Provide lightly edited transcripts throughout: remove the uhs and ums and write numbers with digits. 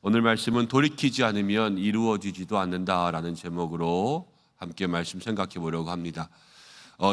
오늘 말씀은 돌이키지 않으면 이루어지지도 않는다라는 제목으로 함께 말씀 생각해 보려고 합니다.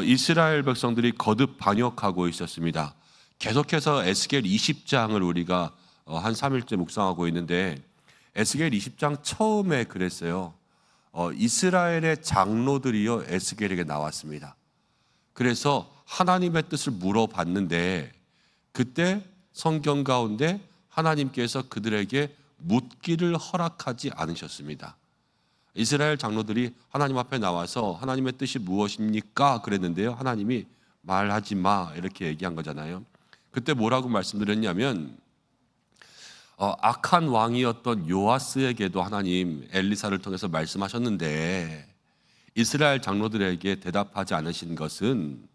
이스라엘 백성들이 거듭 반역하고 있었습니다. 계속해서 에스겔 20장을 우리가 한 3일째 묵상하고 있는데, 에스겔 20장 처음에 그랬어요. 이스라엘의 장로들이요 에스겔에게 나왔습니다. 그래서 하나님의 뜻을 물어봤는데, 그때 성경 가운데 하나님께서 그들에게 묻기를 허락하지 않으셨습니다. 이스라엘 장로들이 하나님 앞에 나와서 하나님의 뜻이 무엇입니까? 그랬는데요, 하나님이 말하지 마 이렇게 얘기한 거잖아요. 그때 뭐라고 말씀드렸냐면, 악한 왕이었던 요아스에게도 하나님 엘리사를 통해서 말씀하셨는데, 이스라엘 장로들에게 대답하지 않으신 것은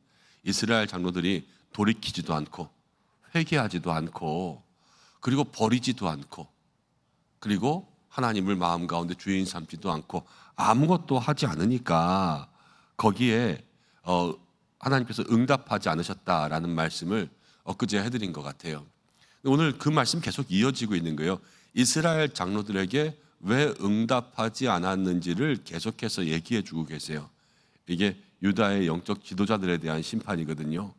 이스라엘 장로들이 돌이키지도 않고 회개하지도 않고 그리고 버리지도 않고 그리고 하나님을 마음 가운데 주인 삼지도 않고 아무것도 하지 않으니까 거기에 하나님께서 응답하지 않으셨다라는 말씀을 엊그제 해드린 것 같아요. 오늘 그 말씀 계속 이어지고 있는 거예요. 이스라엘 장로들에게 왜 응답하지 않았는지를 계속해서 얘기해 주고 계세요. 이게 유다의 영적 지도자들에 대한 심판이거든요.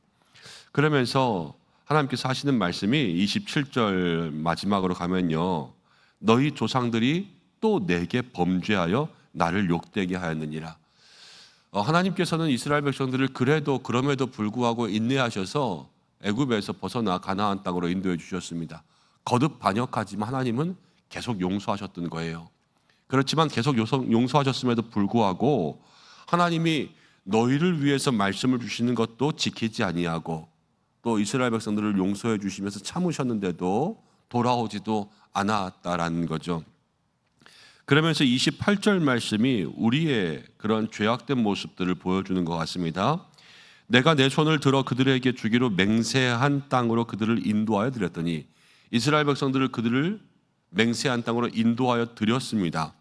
그러면서 하나님께서 하시는 말씀이 27절 마지막으로 가면요, 너희 조상들이 또 내게 범죄하여 나를 욕되게 하였느니라. 하나님께서는 이스라엘 백성들을 그럼에도 불구하고 인내하셔서 애굽에서 벗어나 가나안 땅으로 인도해 주셨습니다. 거듭 반역하지만 하나님은 계속 용서하셨던 거예요. 그렇지만 계속 용서하셨음에도 불구하고 하나님이 너희를 위해서 말씀을 주시는 것도 지키지 아니하고 또 이스라엘 백성들을 용서해 주시면서 참으셨는데도 돌아오지도 않았다라는 거죠. 그러면서 28절 말씀이 우리의 그런 죄악된 모습들을 보여주는 것 같습니다. 내가 내 손을 들어 그들에게 주기로 맹세한 땅으로 그들을 인도하여 드렸더니, 이스라엘 백성들을 그들을 맹세한 땅으로 인도하여 드렸습니다.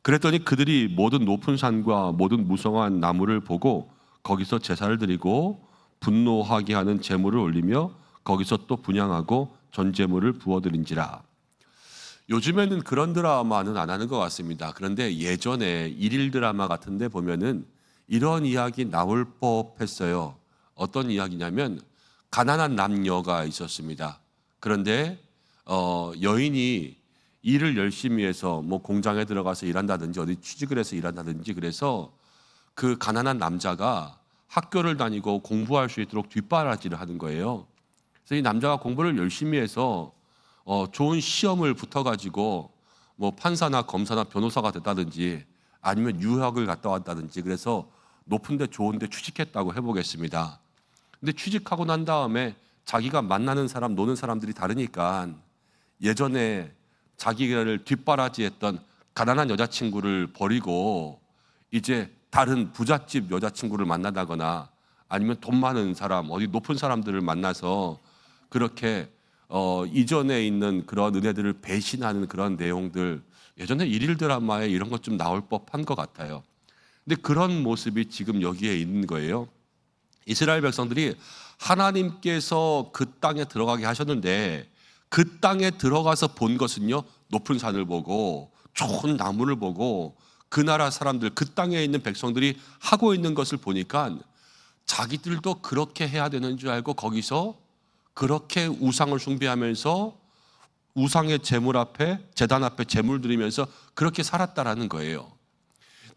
그랬더니 그들이 모든 높은 산과 모든 무성한 나무를 보고 거기서 제사를 드리고 분노하게 하는 제물을 올리며 거기서 또 분향하고 전제물을 부어드린지라. 요즘에는 그런 드라마는 안 하는 것 같습니다. 그런데 예전에 일일 드라마 같은 데 보면은 이런 이야기 나올 법했어요. 어떤 이야기냐면, 가난한 남녀가 있었습니다. 그런데 여인이 일을 열심히 해서 뭐 공장에 들어가서 일한다든지 어디 취직을 해서 일한다든지, 그래서 그 가난한 남자가 학교를 다니고 공부할 수 있도록 뒷바라지를 하는 거예요. 그래서 이 남자가 공부를 열심히 해서 좋은 시험을 붙어가지고 뭐 판사나 검사나 변호사가 됐다든지 아니면 유학을 갔다 왔다든지, 그래서 높은데 좋은데 취직했다고 해보겠습니다. 근데 취직하고 난 다음에 자기가 만나는 사람, 노는 사람들이 다르니까 예전에 자기를 뒷바라지했던 가난한 여자친구를 버리고 이제 다른 부잣집 여자친구를 만나다거나 아니면 돈 많은 사람, 어디 높은 사람들을 만나서 그렇게 이전에 있는 그런 은혜들을 배신하는 그런 내용들, 예전에 일일 드라마에 이런 것 좀 나올 법한 것 같아요. 근데 그런 모습이 지금 여기에 있는 거예요. 이스라엘 백성들이 하나님께서 그 땅에 들어가게 하셨는데, 그 땅에 들어가서 본 것은요, 높은 산을 보고 좋은 나무를 보고 그 나라 사람들, 그 땅에 있는 백성들이 하고 있는 것을 보니까 자기들도 그렇게 해야 되는 줄 알고 거기서 그렇게 우상을 숭배하면서 우상의 제물 앞에, 제단 앞에 제물 드리면서 그렇게 살았다라는 거예요.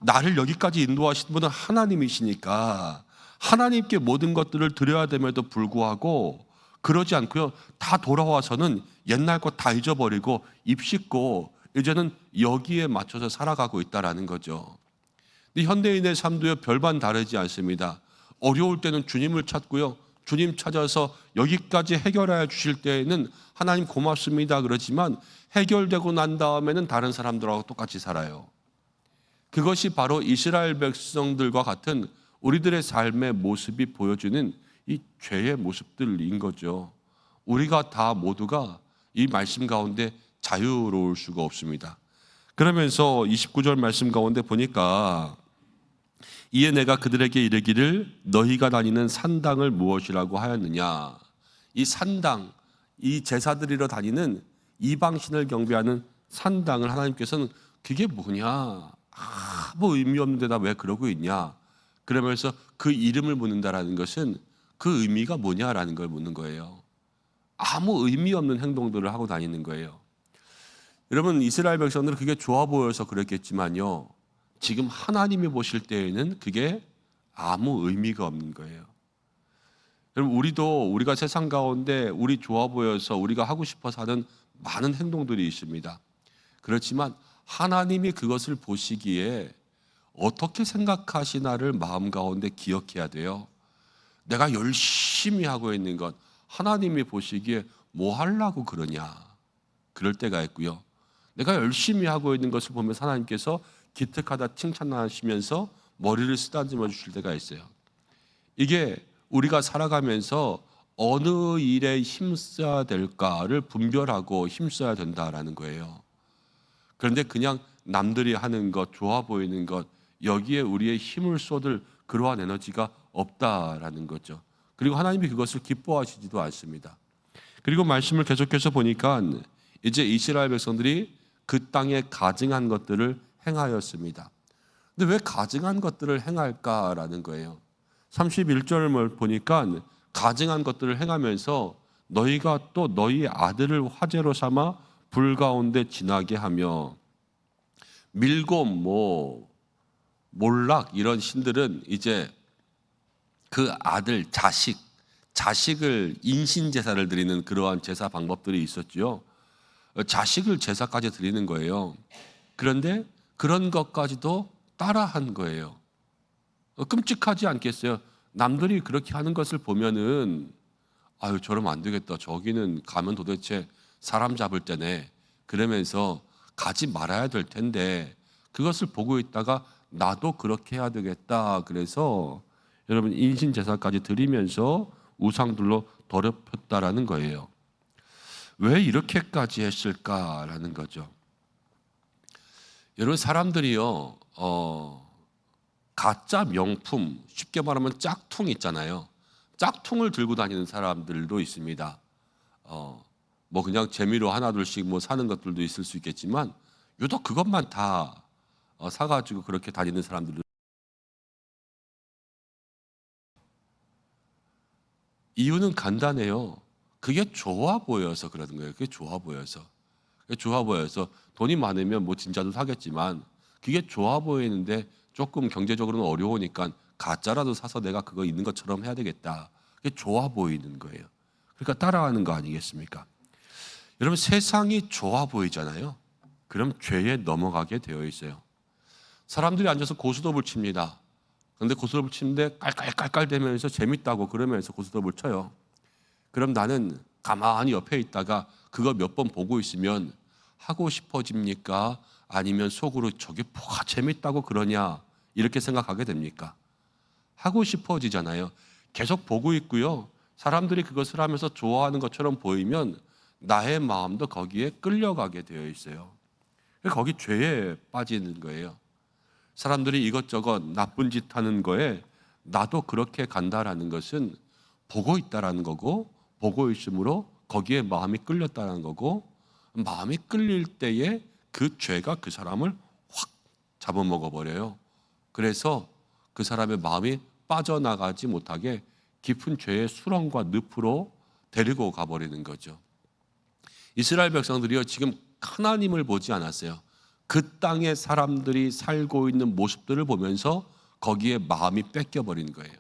나를 여기까지 인도하신 분은 하나님이시니까 하나님께 모든 것들을 드려야 됨에도 불구하고 그러지 않고요, 다 돌아와서는 옛날 것 다 잊어버리고 입 씻고 이제는 여기에 맞춰서 살아가고 있다라는 거죠. 근데 현대인의 삶도요, 별반 다르지 않습니다. 어려울 때는 주님을 찾고요, 주님 찾아서 여기까지 해결해 주실 때에는 하나님 고맙습니다 그러지만, 해결되고 난 다음에는 다른 사람들하고 똑같이 살아요. 그것이 바로 이스라엘 백성들과 같은 우리들의 삶의 모습이 보여주는 이 죄의 모습들인 거죠. 우리가 다 모두가 이 말씀 가운데 자유로울 수가 없습니다. 그러면서 29절 말씀 가운데 보니까, 이에 내가 그들에게 이르기를 너희가 다니는 산당을 무엇이라고 하였느냐. 이 산당, 이 제사 드리러 다니는 이방신을 경배하는 산 땅을 하나님께서는 그게 뭐냐, 아무 의미 없는 데다 왜 그러고 있냐, 그러면서 그 이름을 묻는다라는 것은 그 의미가 뭐냐라는 걸 묻는 거예요. 아무 의미 없는 행동들을 하고 다니는 거예요. 여러분, 이스라엘 백성들은 그게 좋아 보여서 그랬겠지만요, 지금 하나님이 보실 때에는 그게 아무 의미가 없는 거예요. 여러분, 우리가 세상 가운데 우리 좋아 보여서 우리가 하고 싶어서 하는 많은 행동들이 있습니다. 그렇지만 하나님이 그것을 보시기에 어떻게 생각하시나를 마음 가운데 기억해야 돼요. 내가 열심히 하고 있는 것, 하나님이 보시기에 뭐 하려고 그러냐, 그럴 때가 있고요. 내가 열심히 하고 있는 것을 보면서 하나님께서 기특하다 칭찬하시면서 머리를 쓰다듬어 주실 때가 있어요. 이게 우리가 살아가면서 어느 일에 힘써야 될까를 분별하고 힘써야 된다라는 거예요. 그런데 그냥 남들이 하는 것, 좋아 보이는 것, 여기에 우리의 힘을 쏟을 그러한 에너지가 없다라는 거죠. 그리고 하나님이 그것을 기뻐하시지도 않습니다. 그리고 말씀을 계속해서 보니까 이제 이스라엘 백성들이 그 땅에 가증한 것들을 행하였습니다. 근데 왜 가증한 것들을 행할까라는 거예요. 31절을 보니까 가증한 것들을 행하면서 너희가 또 너희 아들을 화제로 삼아 불 가운데 지나게 하며, 밀곰, 몰락 이런 신들은 이제 그 아들, 자식을 인신 제사를 드리는 그러한 제사 방법들이 있었죠. 자식을 제사까지 드리는 거예요. 그런데 그런 것까지도 따라한 거예요. 끔찍하지 않겠어요? 남들이 그렇게 하는 것을 보면은 아유, 저러면 안 되겠다, 저기는 가면 도대체 사람 잡을 때네, 그러면서 가지 말아야 될 텐데, 그것을 보고 있다가 나도 그렇게 해야 되겠다, 그래서 여러분 인신 제사까지 드리면서 우상들로 더럽혔다라는 거예요. 왜 이렇게까지 했을까라는 거죠. 여러분, 사람들이요, 가짜 명품, 쉽게 말하면 짝퉁 있잖아요. 짝퉁을 들고 다니는 사람들도 있습니다. 그냥 재미로 하나둘씩 사는 것들도 있을 수 있겠지만, 유독 그것만 다 사가지고 그렇게 다니는 사람들도. 이유는 간단해요. 그게 좋아 보여서 그러는 거예요. 그게 좋아 보여서. 돈이 많으면 진짜도 사겠지만, 그게 좋아 보이는데 조금 경제적으로는 어려우니까 가짜라도 사서 내가 그거 있는 것처럼 해야 되겠다. 그게 좋아 보이는 거예요. 그러니까 따라하는 거 아니겠습니까? 여러분, 세상이 좋아 보이잖아요. 그럼 죄에 넘어가게 되어 있어요. 사람들이 앉아서 고스톱을 칩니다. 그런데 고스톱을 치는데 깔깔깔깔 대면서 재밌다고 그러면서 고스톱을 쳐요. 그럼 나는 가만히 옆에 있다가 그거 몇 번 보고 있으면 하고 싶어집니까? 아니면 속으로 저게 뭐가 재밌다고 그러냐, 이렇게 생각하게 됩니까? 하고 싶어지잖아요. 계속 보고 있고요. 사람들이 그것을 하면서 좋아하는 것처럼 보이면 나의 마음도 거기에 끌려가게 되어 있어요. 거기 죄에 빠지는 거예요. 사람들이 이것저것 나쁜 짓 하는 거에 나도 그렇게 간다라는 것은 보고 있다라는 거고, 보고 있으므로 거기에 마음이 끌렸다는 거고, 마음이 끌릴 때에 그 죄가 그 사람을 확 잡아먹어 버려요. 그래서 그 사람의 마음이 빠져나가지 못하게 깊은 죄의 수렁과 늪으로 데리고 가버리는 거죠. 이스라엘 백성들이요, 지금 하나님을 보지 않았어요. 그 땅에 사람들이 살고 있는 모습들을 보면서 거기에 마음이 뺏겨버린 거예요.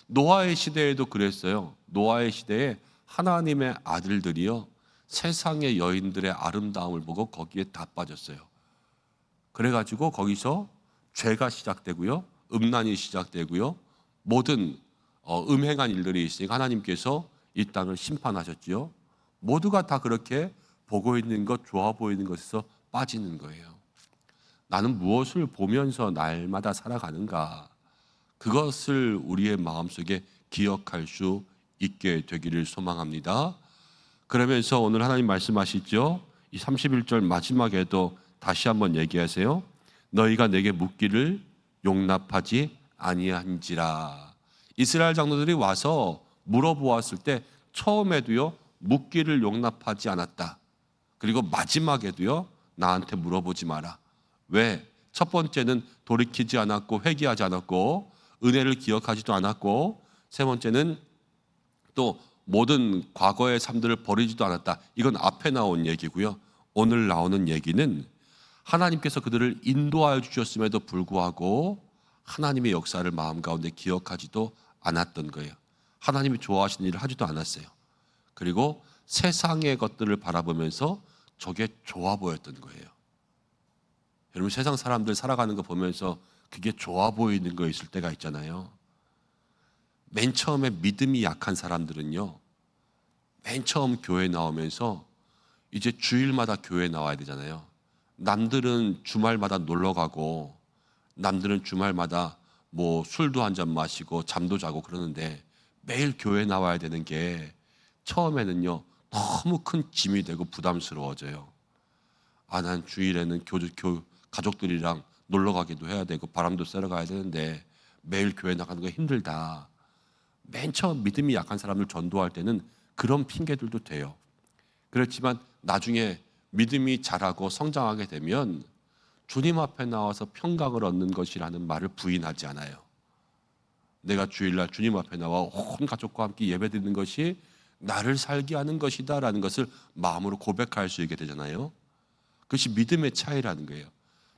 노아의 시대에도 그랬어요. 노아의 시대에 하나님의 아들들이요, 세상의 여인들의 아름다움을 보고 거기에 다 빠졌어요. 그래가지고 거기서 죄가 시작되고요, 음란이 시작되고요, 모든 음행한 일들이 있으니까 하나님께서 이 땅을 심판하셨지요. 모두가 다 그렇게 보고 있는 것, 좋아 보이는 것에서 빠지는 거예요. 나는 무엇을 보면서 날마다 살아가는가, 그것을 우리의 마음속에 기억할 수 있게 되기를 소망합니다. 그러면서 오늘 하나님 말씀하시죠. 이 31절 마지막에도 다시 한번 얘기하세요. 너희가 내게 묻기를 용납하지 아니한지라. 이스라엘 장로들이 와서 물어보았을 때 처음에도요, 묻기를 용납하지 않았다. 그리고 마지막에도요, 나한테 물어보지 마라. 왜? 첫 번째는 돌이키지 않았고 회개하지 않았고 은혜를 기억하지도 않았고, 세 번째는 또 모든 과거의 삶들을 버리지도 않았다. 이건 앞에 나온 얘기고요. 오늘 나오는 얘기는 하나님께서 그들을 인도하여 주셨음에도 불구하고 하나님의 역사를 마음 가운데 기억하지도 않았던 거예요. 하나님이 좋아하시는 일을 하지도 않았어요. 그리고 세상의 것들을 바라보면서 저게 좋아 보였던 거예요. 여러분, 세상 사람들 살아가는 거 보면서 그게 좋아 보이는 거 있을 때가 있잖아요. 맨 처음에 믿음이 약한 사람들은요, 맨 처음 교회 나오면서 이제 주일마다 교회 나와야 되잖아요. 남들은 주말마다 놀러 가고 남들은 주말마다 뭐 술도 한 잔 마시고 잠도 자고 그러는데 매일 교회 나와야 되는 게 처음에는요 너무 큰 짐이 되고 부담스러워져요. 난 주일에는 가족들이랑 놀러 가기도 해야 되고 바람도 쐬러 가야 되는데 매일 교회 나가는 거 힘들다. 맨 처음 믿음이 약한 사람들 전도할 때는 그런 핑계들도 돼요. 그렇지만 나중에 믿음이 자라고 성장하게 되면 주님 앞에 나와서 평강을 얻는 것이라는 말을 부인하지 않아요. 내가 주일날 주님 앞에 나와 온 가족과 함께 예배드리는 것이 나를 살게 하는 것이다 라는 것을 마음으로 고백할 수 있게 되잖아요. 그것이 믿음의 차이라는 거예요.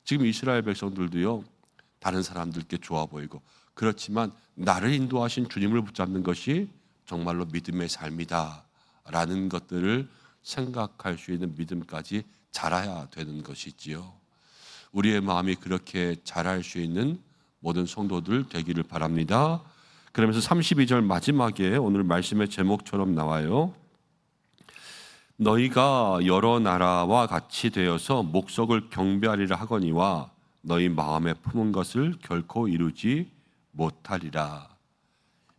지금 이스라엘 백성들도요, 다른 사람들께 좋아 보이고 그렇지만 나를 인도하신 주님을 붙잡는 것이 정말로 믿음의 삶이다 라는 것들을 생각할 수 있는 믿음까지 자라야 되는 것이지요. 우리의 마음이 그렇게 자랄 수 있는 모든 성도들 되기를 바랍니다. 그러면서 32절 마지막에 오늘 말씀의 제목처럼 나와요. 너희가 여러 나라와 같이 되어서 목석을 경배하리라 하거니와 너희 마음에 품은 것을 결코 이루지 못하리라.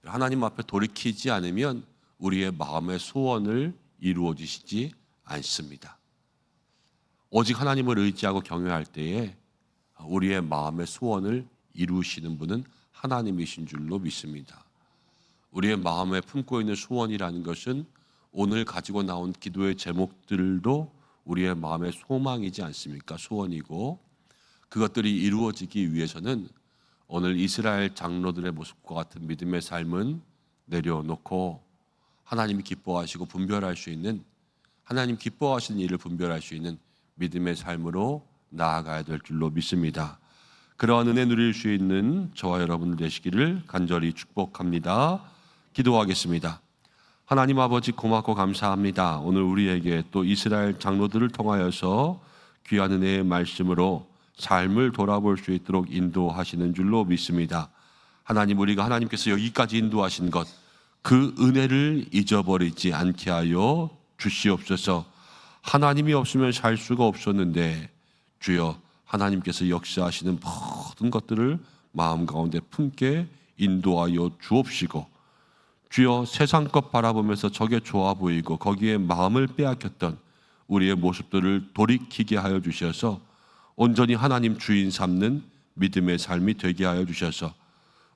하나님 앞에 돌이키지 않으면 우리의 마음의 소원을 이루어 주시지 않습니다. 오직 하나님을 의지하고 경외할 때에 우리의 마음의 소원을 이루시는 분은 하나님이신 줄로 믿습니다. 우리의 마음에 품고 있는 소원이라는 것은 오늘 가지고 나온 기도의 제목들도 우리의 마음의 소망이지 않습니까? 소원이고, 그것들이 이루어지기 위해서는 오늘 이스라엘 장로들의 모습과 같은 믿음의 삶은 내려놓고 하나님이 기뻐하시고 분별할 수 있는, 하나님 기뻐하시는 일을 분별할 수 있는 믿음의 삶으로 나아가야 될 줄로 믿습니다. 그러한 은혜 누릴 수 있는 저와 여러분들 되시기를 간절히 축복합니다. 기도하겠습니다. 하나님 아버지, 고맙고 감사합니다. 오늘 우리에게 또 이스라엘 장로들을 통하여서 귀한 은혜의 말씀으로 삶을 돌아볼 수 있도록 인도하시는 줄로 믿습니다. 하나님, 우리가 하나님께서 여기까지 인도하신 것, 그 은혜를 잊어버리지 않게 하여 주시옵소서. 하나님이 없으면 살 수가 없었는데 주여, 하나님께서 역사하시는 모든 것들을 마음 가운데 품게 인도하여 주옵시고, 주여, 세상 것 바라보면서 저게 좋아 보이고 거기에 마음을 빼앗겼던 우리의 모습들을 돌이키게 하여 주셔서 온전히 하나님 주인 삼는 믿음의 삶이 되게 하여 주셔서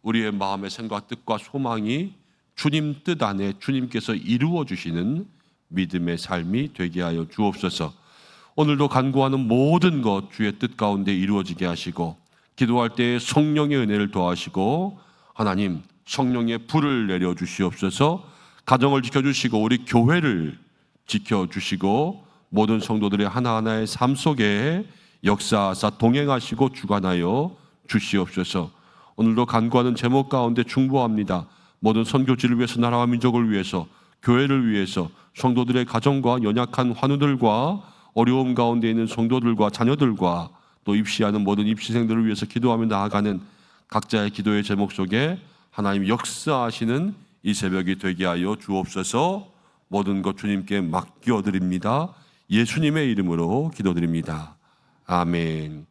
우리의 마음의 생각, 뜻과 소망이 주님 뜻 안에 주님께서 이루어 주시는 믿음의 삶이 되게 하여 주옵소서. 오늘도 간구하는 모든 것 주의 뜻 가운데 이루어지게 하시고, 기도할 때 성령의 은혜를 더하시고 하나님 성령의 불을 내려 주시옵소서. 가정을 지켜주시고 우리 교회를 지켜주시고 모든 성도들의 하나하나의 삶 속에 역사하사 동행하시고 주관하여 주시옵소서. 오늘도 간구하는 제목 가운데 중보합니다. 모든 선교지를 위해서, 나라와 민족을 위해서, 교회를 위해서, 성도들의 가정과 연약한 환우들과 어려움 가운데 있는 성도들과 자녀들과 또 입시하는 모든 입시생들을 위해서 기도하며 나아가는 각자의 기도의 제목 속에 하나님 역사하시는 이 새벽이 되게 하여 주옵소서. 모든 것 주님께 맡겨드립니다. 예수님의 이름으로 기도드립니다. 아멘.